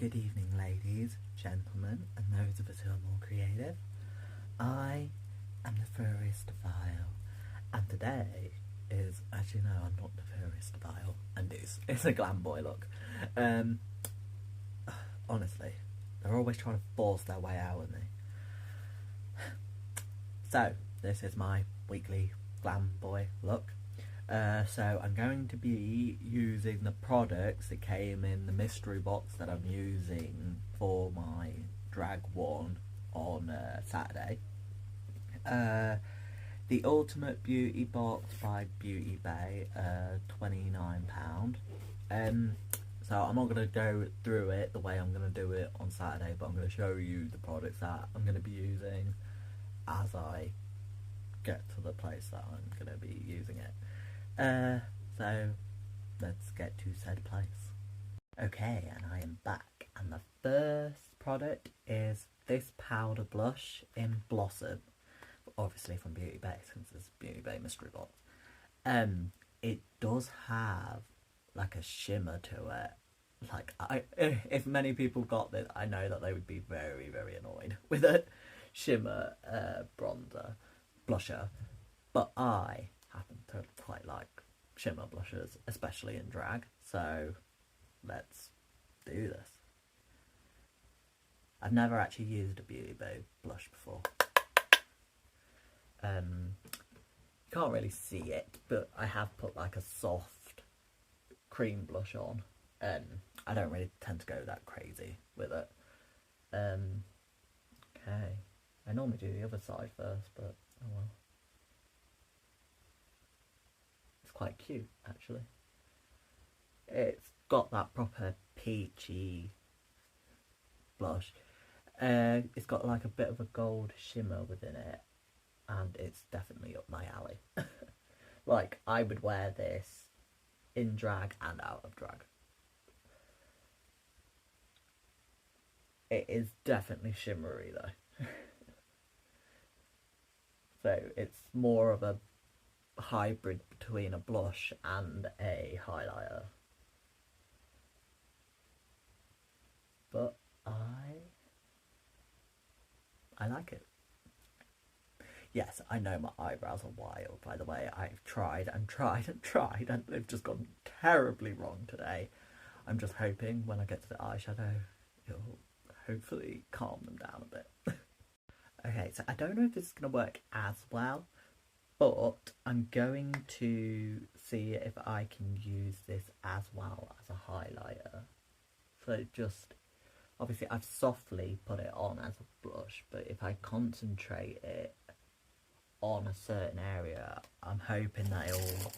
Good evening, ladies, gentlemen, and those of us who are more creative. I am the pharaoh, and today is, as you know, I'm not the pharaoh, and it's a glam boy look. Honestly, they're always trying to force their way out with me. So, this is my weekly glam boy look. So I'm going to be using the products that came in the mystery box that I'm using for my drag one on Saturday. The Ultimate Beauty Box by Beauty Bay, £29. So I'm not going to go through it the way I'm going to do it on Saturday, but I'm going to show you the products that I'm going to be using as I get to the place that I'm going to be using it. So let's get to said place. Okay, and I am back, and the first product is this powder blush in Blossom, obviously from Beauty Bay, since it's Beauty Bay mystery box. It does have like a shimmer to it. Like, if many people got this, I know that they would be very, very annoyed with a shimmer blusher, but I happen to quite like shimmer blushers, especially in drag, so let's do this. I've never actually used a Beauty Bay blush before. You can't really see it, but I have put like a soft cream blush on, and I don't really tend to go that crazy with it. Okay, I normally do the other side first, but oh well. Quite cute, actually. It's got that proper peachy blush. It's got like a bit of a gold shimmer within it, and it's definitely up my alley. Like, I would wear this in drag and out of drag. It is definitely shimmery though. So it's more of a hybrid between a blush and a highlighter, but I like it. Yes, I know my eyebrows are wild, by the way. I've tried and tried and tried, and they've just gone terribly wrong today. I'm just hoping when I get to the eyeshadow, it'll hopefully calm them down a bit. Okay, so I don't know if this is going to work as well, but I'm going to see if I can use this as well as a highlighter. So just, obviously I've softly put it on as a blush, but if I concentrate it on a certain area, I'm hoping that it'll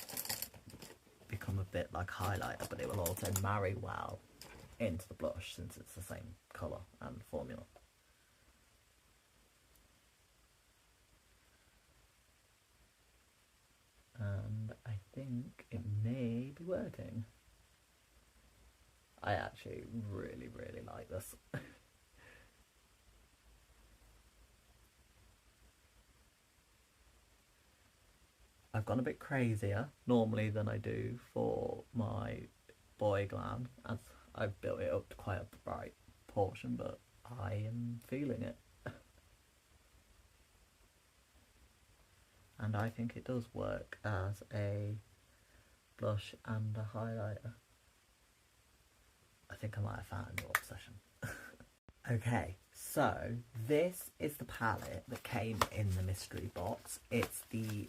become a bit like highlighter, but it will also marry well into the blush since it's the same colour and formula. And I think it may be working. I actually really, really like this. I've gone a bit crazier normally than I do for my boy glam, as I've built it up to quite a bright portion, but I am feeling it. And I think it does work as a blush and a highlighter. I think I might have found a new obsession. Okay, so this is the palette that came in the mystery box. It's the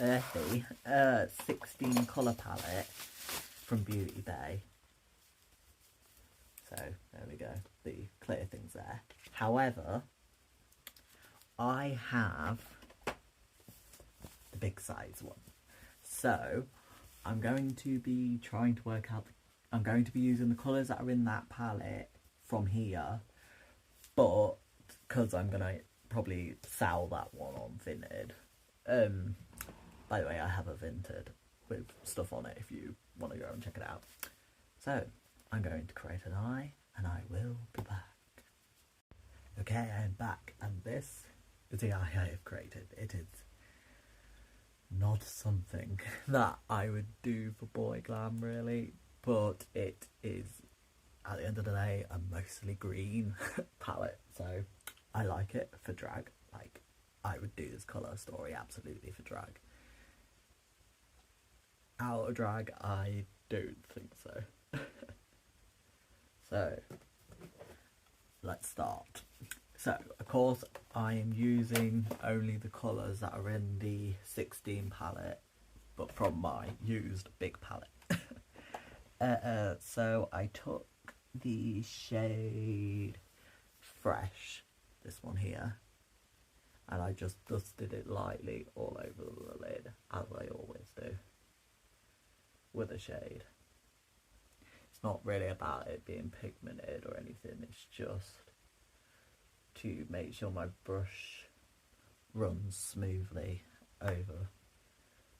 Earthy 16 colour palette from Beauty Bay. So there we go, the clear things there. However, I have the big size one, so I'm going to be trying to work out I'm going to be using the colours that are in that palette from here, but because I'm going to probably sell that one on Vinted. By the way, I have a Vinted with stuff on it if you want to go and check it out. So I'm going to create an eye, and I will be back. Okay, I am back, and this is the eye I have created. It is not something that I would do for boy glam, really, but it is at the end of the day, a mostly green palette, so I like it for drag. Like, I would do this colour story absolutely for drag. Out of drag, I don't think so. So, let's start. So, of course, I am using only the colours that are in the 16 palette, but from my used big palette. So I took the shade Fresh, this one here, and I just dusted it lightly all over the lid, as I always do, with a shade. It's not really about it being pigmented or anything, it's just to make sure my brush runs smoothly over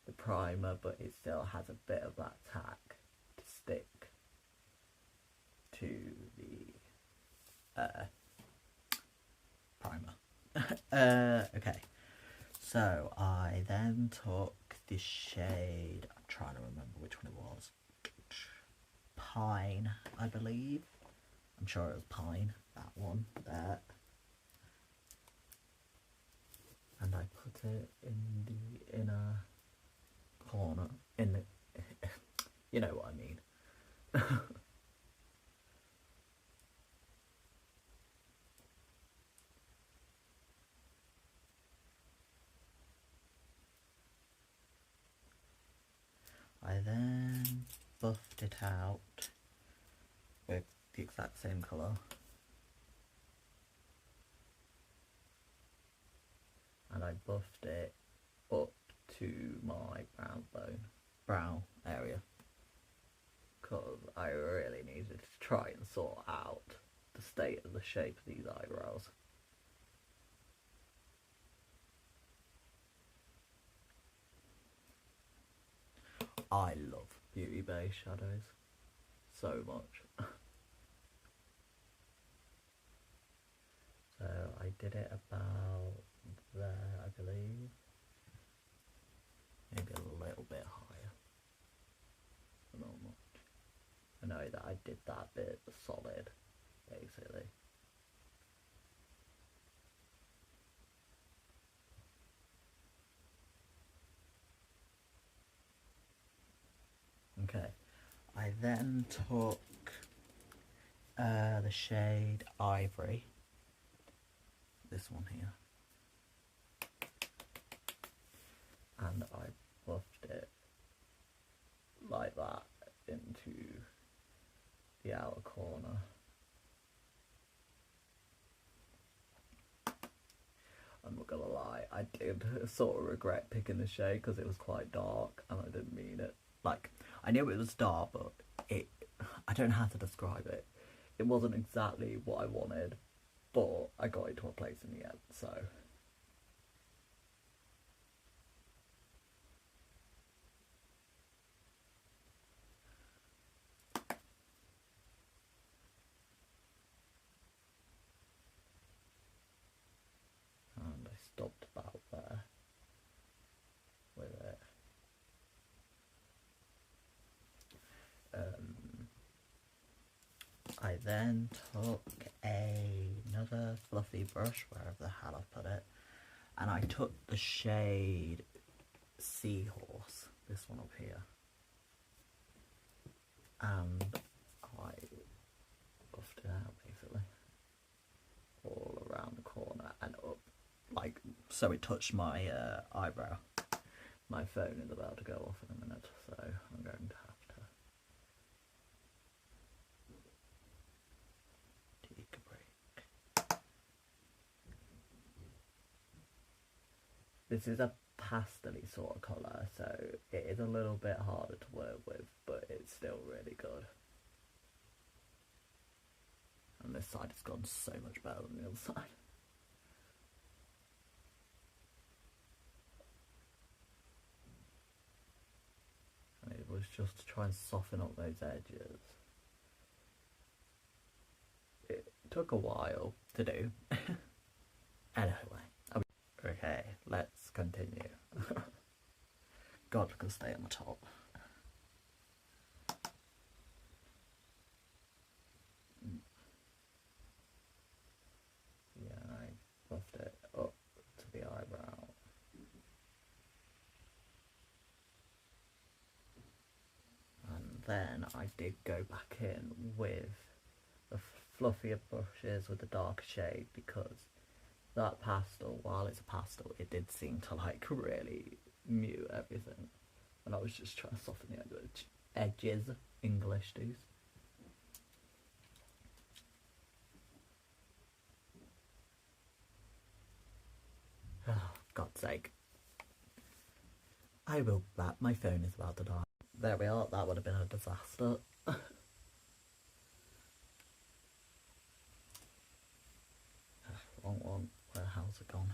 the primer, but it still has a bit of that tack to stick to the primer. Okay, so I then took the shade, I'm trying to remember which one it was, Pine, I believe. I'm sure it was Pine, that one there. And I put it in the inner corner, in the, you know what I mean. I then buffed it out with the exact same colour. And I buffed it up to my brow area, because I really needed to try and sort out the state of the shape of these eyebrows. I love beauty base shadows so much. So I did it about there, I believe. Maybe a little bit higher. Not much. I know that I did that bit solid, basically. Okay, I then took the shade Ivory, this one here, and I buffed it like that into the outer corner. I'm not gonna lie, I did sort of regret picking the shade because it was quite dark and I didn't mean it. Like, I knew it was dark, but I don't know how to describe it. It wasn't exactly what I wanted, but I got it to a place in the end, so. And I stopped about there with it. I then took another fluffy brush, wherever the hell I put it, and I took the shade Seahorse, this one up here, and I buffed it out basically all around the corner and up, like, so it touched my eyebrow. My phone is about to go off in a minute, so I'm going to have to take a break. This is a pastel-y sort of colour, so it is a little bit harder to work with, but it's still really good. And this side has gone so much better than the other side. And it was just to try and soften up those edges. It took a while to do. Anyway, okay, let's continue. God, we can stay on the top. then I did go back in with the fluffier brushes with the darker shade, because that pastel, while it's a pastel, it did seem to like really mute everything, and I was just trying to soften the edges. English dudes. Oh, God's sake. I will back. My phone is about to die. There we are. That would have been a disaster. Wrong one. Where the hell's it gone?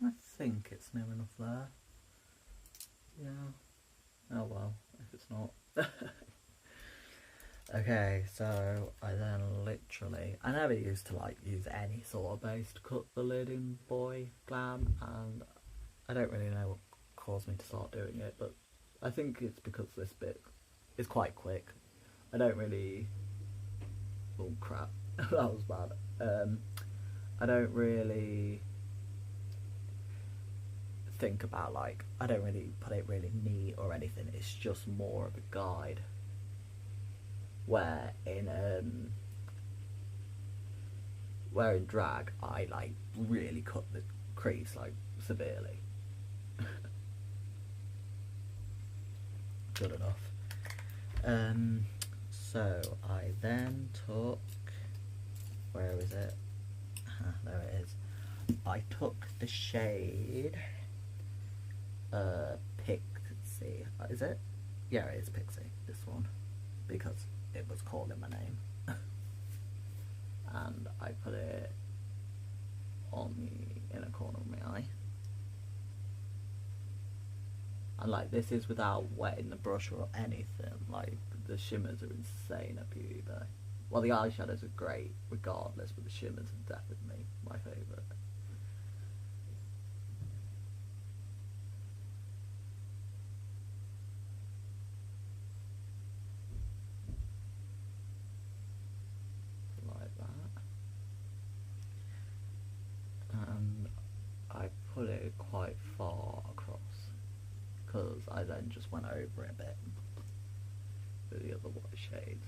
I think it's near enough there. Yeah. Oh well, if it's not. Okay, so I then literally, I never used to like use any sort of base to cut the lid in Boy Glam, and I don't really know what caused me to start doing it, but I think it's because this bit is quite quick. I don't really, oh crap, that was bad. I don't really think about like, I don't really put it really neat or anything, it's just more of a guide. Where in drag I like really cut the crease like severely. Good enough. So I then took, where is it? There it is. I took the shade Pixie. Is it? Yeah, it is Pixie, this one, because it was calling my name. And I put it on the inner corner of my eye. And like, this is without wetting the brush or anything. Like, the shimmers are insane at Beauty Bay. Well, the eyeshadows are great regardless, but the shimmers are definitely my favourite. Like that. And I put it quite far across, because I then just went over it a bit with the other white shades.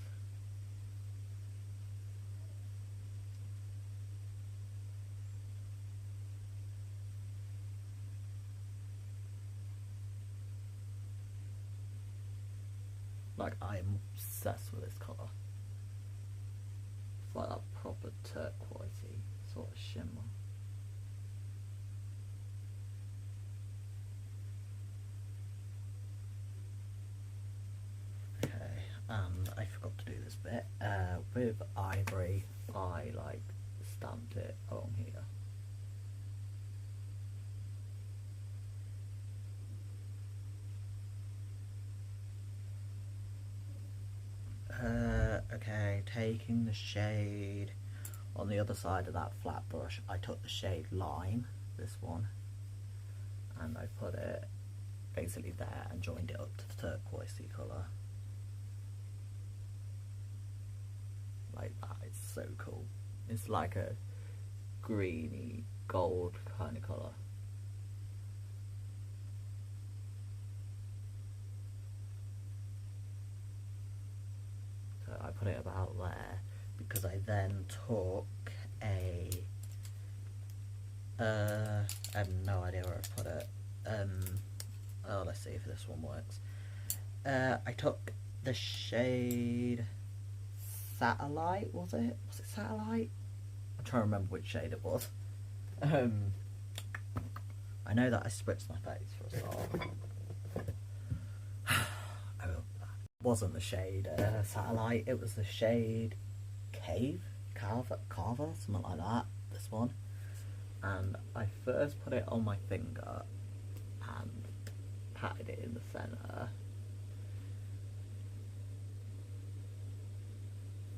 Like, I am obsessed with this colour. It's like that proper turquoisey sort of shimmer. Okay, and I forgot to do this bit. With ivory, I like stamped it along here. Okay, taking the shade on the other side of that flat brush, I took the shade Lime, this one, and I put it basically there and joined it up to the turquoisey colour. Like that, it's so cool. It's like a greeny gold kind of colour. I put it about there, because I then took a I have no idea where I put it. Oh, let's see if this one works. I took the shade Satellite, was it? Was it Satellite? I'm trying to remember which shade it was. I know that I spritzed my face for a start. Wasn't the shade Satellite, it was the shade Carver, something like that, this one. And I first put it on my finger and patted it in the centre,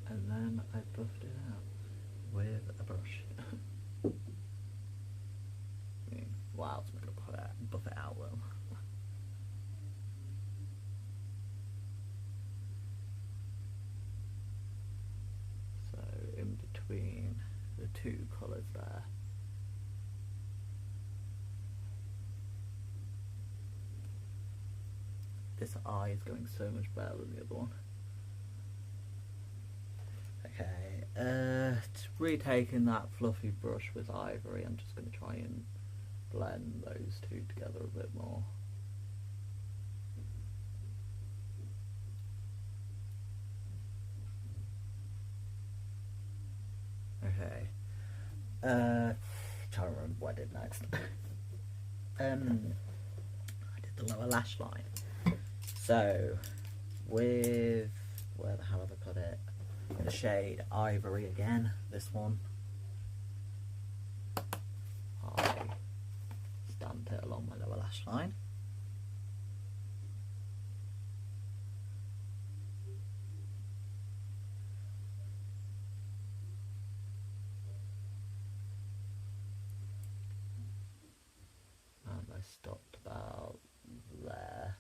and then I buffed it out with a brush. Wow, so I'm going to buff it out though. So in between the two colours there. This eye is going so much better than the other one. Okay, retaking that fluffy brush with ivory, I'm just going to try and blend those two together a bit more. Okay, trying to remember what I did next. I did the lower lash line. So, with, where the hell have I put it? The shade Ivory again, this one. I stamp it along my lower lash line. And I stopped about there.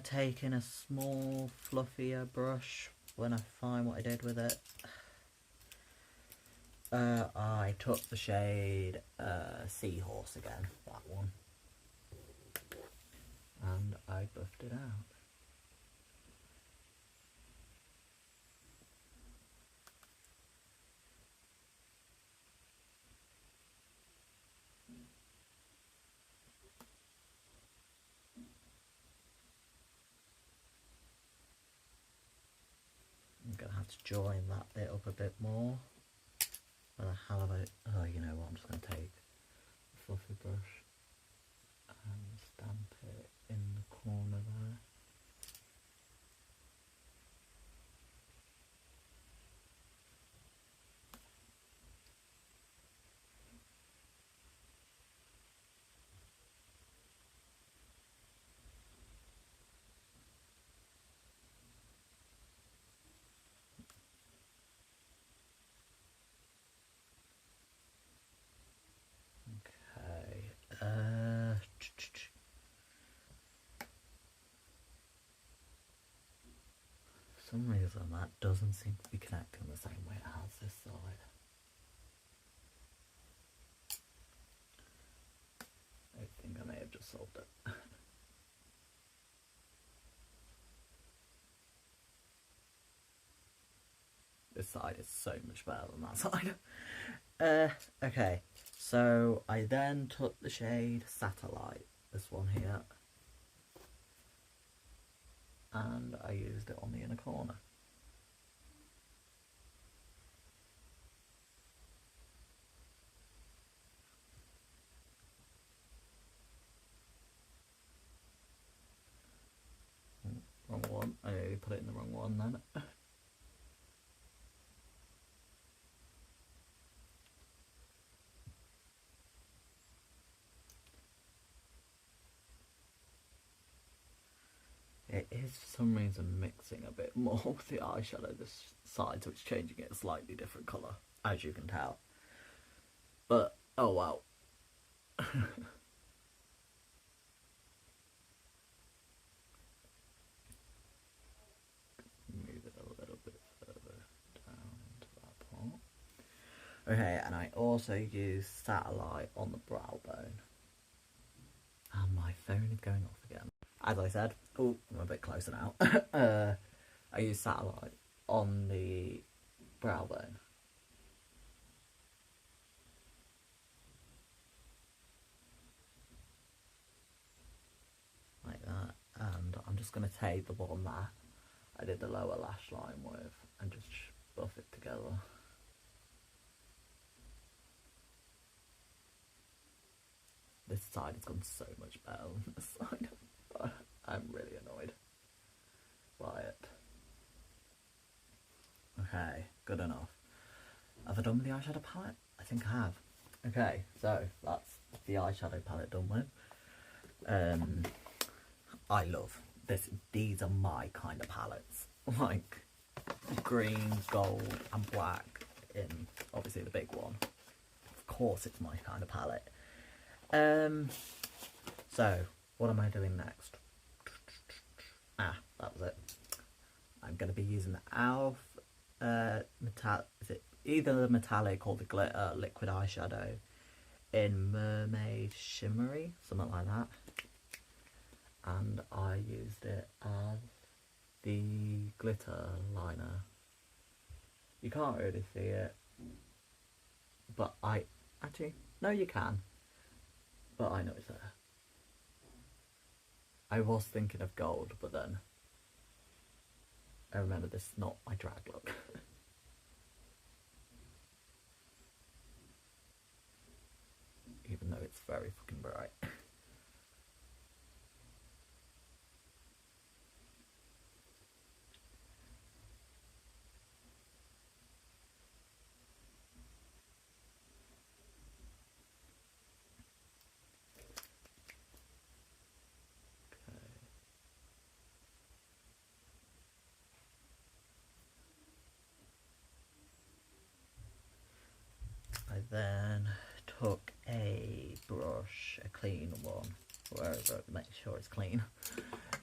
Taking a small fluffier brush when I find what I did with it. I took the shade Seahorse again, that one, and I buffed it out. I'm going to have to join that bit up a bit more. Where the hell have I... Oh, you know what, I'm just going to take a fluffy brush and stamp it in the corner there. For some reason that doesn't seem to be connecting the same way it has this side. I think I may have just solved it. This side is so much better than that side. Okay, so I then took the shade Satellite, this one here, and I used it on the inner corner. Wrong one. I nearly put it in the wrong one then. It is for some reason mixing a bit more with the eyeshadow this side, so it's changing it a slightly different colour, as you can tell. But, oh well. Move it a little bit further down into that part. Okay, and I also use Satellite on the brow bone. And my phone is going off again. As I said, oh, I'm a bit closer now. I use Satellite on the brow bone. Like that. And I'm just going to take the one that I did the lower lash line with and just buff it together. This side has gone so much better than this side. I'm really annoyed by it. Okay, good enough. Have I done with the eyeshadow palette? I think I have. Okay, so that's the eyeshadow palette done with. I love this. These are my kind of palettes. Like green, gold and black in obviously the big one. Of course it's my kind of palette. So what am I doing next? That was it. I'm going to be using the Alf is it either the metallic or the glitter liquid eyeshadow in Mermaid Shimmery, something like that. And I used it as the glitter liner. You can't really see it, but no, you can, but I know it's there. I was thinking of gold, but then I remember this is not my drag look. Even though it's very fucking bright. I then took a brush, a clean one, wherever, make sure it's clean,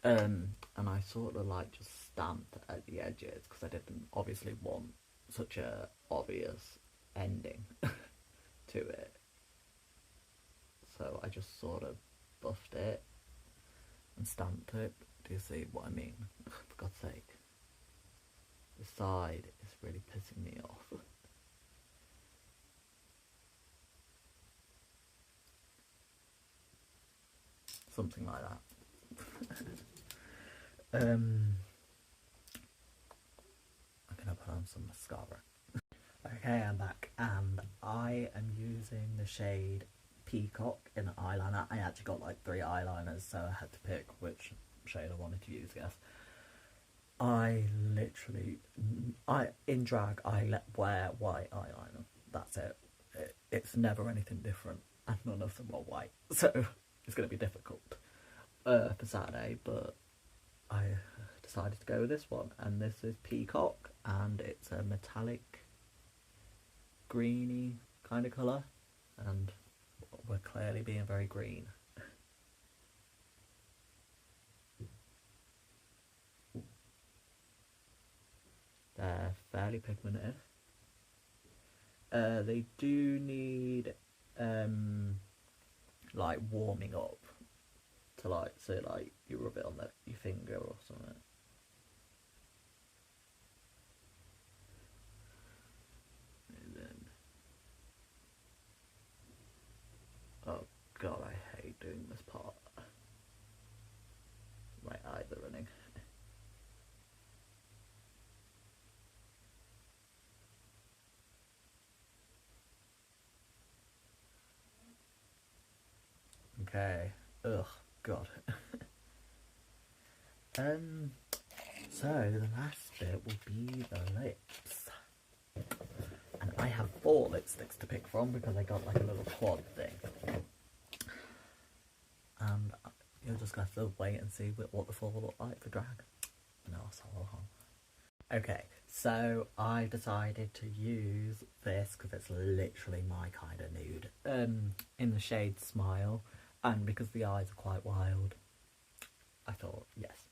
and I sort of like just stamped at the edges because I didn't obviously want such a obvious ending to it. So I just sort of buffed it and stamped it. Do you see what I mean? For God's sake. The side is really pissing me off. Something like that. I'm gonna put on some mascara. Okay, I'm back and I am using the shade Peacock in the eyeliner. I actually got like 3 eyeliners, so I had to pick which shade I wanted to use, I guess. In drag, I wear white eyeliner. That's it. It's never anything different, and none of them are white, so it's going to be difficult for Saturday, but I decided to go with this one, and this is Peacock, and it's a metallic greeny kind of colour, and we're clearly being very green. They're fairly pigmented. They do need like warming up to like, so like you rub it on your finger or something. And then, oh god, I hate doing this part. My eyes are running. Okay. Ugh, god. So the last bit will be the lips. And I have 4 lipsticks to pick from because I got like a little quad thing. And you're just going to have to wait and see what the 4 look like for drag. No, so okay, so I decided to use this because it's literally my kind of nude. In the shade Smile, and because the eyes are quite wild, I thought yes.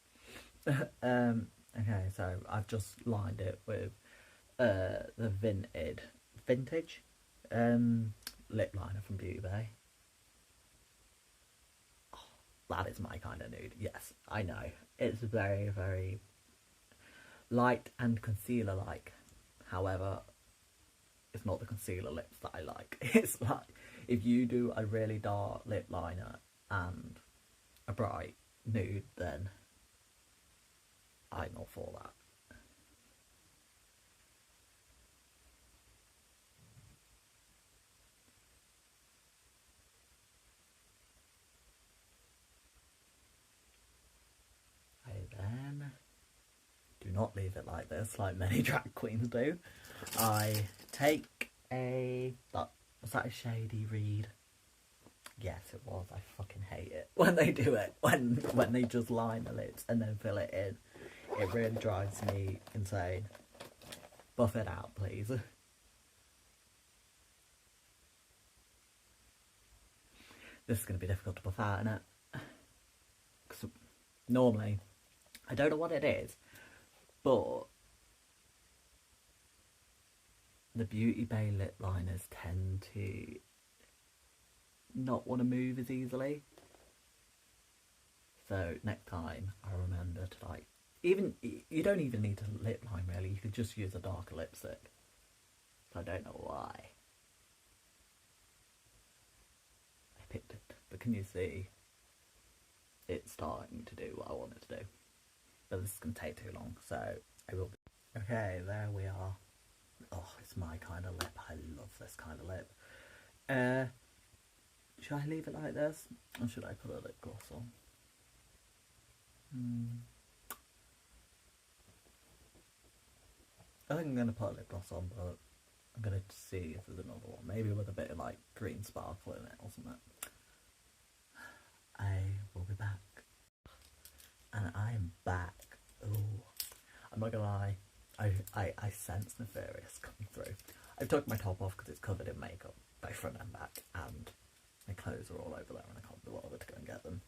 Okay, so I've just lined it with the vintage lip liner from Beauty Bay. Oh, that is my kind of nude. Yes, I know. It's very, very light and concealer like. However, it's not the concealer lips that I like. It's like if you do a really dark lip liner and a bright nude, then I'm not for that. I then do not leave it like this, like many drag queens do. I take was that a Shady Reed? Yes, it was. I fucking hate it when they do it. When they just line the lips and then fill it in. It really drives me insane. Buff it out, please. This is going to be difficult to buff out, isn't it? Because normally, I don't know what it is, but the Beauty Bay lip liners tend to not want to move as easily. So next time, I'll remember to like, you don't even need to lip line really, you could just use a darker lipstick. So I don't know why I picked it, but can you see it's starting to do what I want it to do? But this is going to take too long, so I will be. Okay, there we are. Oh, it's my kind of lip. I love this kind of lip. Should I leave it like this, or should I put a lip gloss on? I think I'm going to put a lip gloss on, but I'm going to see if there's another one. Maybe with a bit of like green sparkle in it or something. I will be back. And I am back. Ooh. I'm not gonna lie, I sense nefarious coming through. I've took my top off because it's covered in makeup, both front and back, and my clothes are all over there and I can't be bothered to go and get them.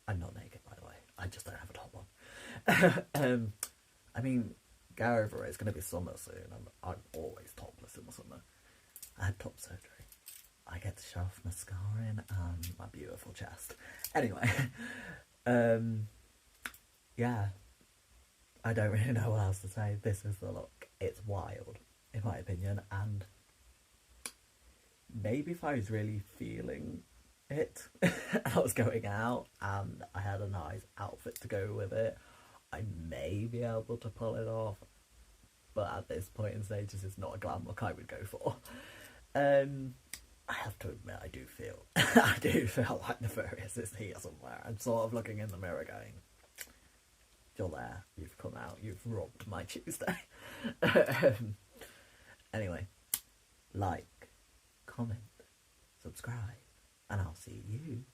I'm not naked, by the way. I just don't have a top on. I mean, go over it. It's going to be summer soon. I'm always topless in the summer. I had top surgery. I get to show off mascara in and my beautiful chest. Anyway, yeah. I don't really know what else to say. This is the look. It's wild, in my opinion, and maybe if I was really feeling it, I was going out and I had a nice outfit to go with it, I may be able to pull it off, but at this point in stages, it's not a glam look I would go for. I have to admit, I do feel like nefarious is here somewhere. I'm sort of looking in the mirror going, you're there, you've come out, you've robbed my Tuesday. Anyway, like, comment, subscribe, and I'll see you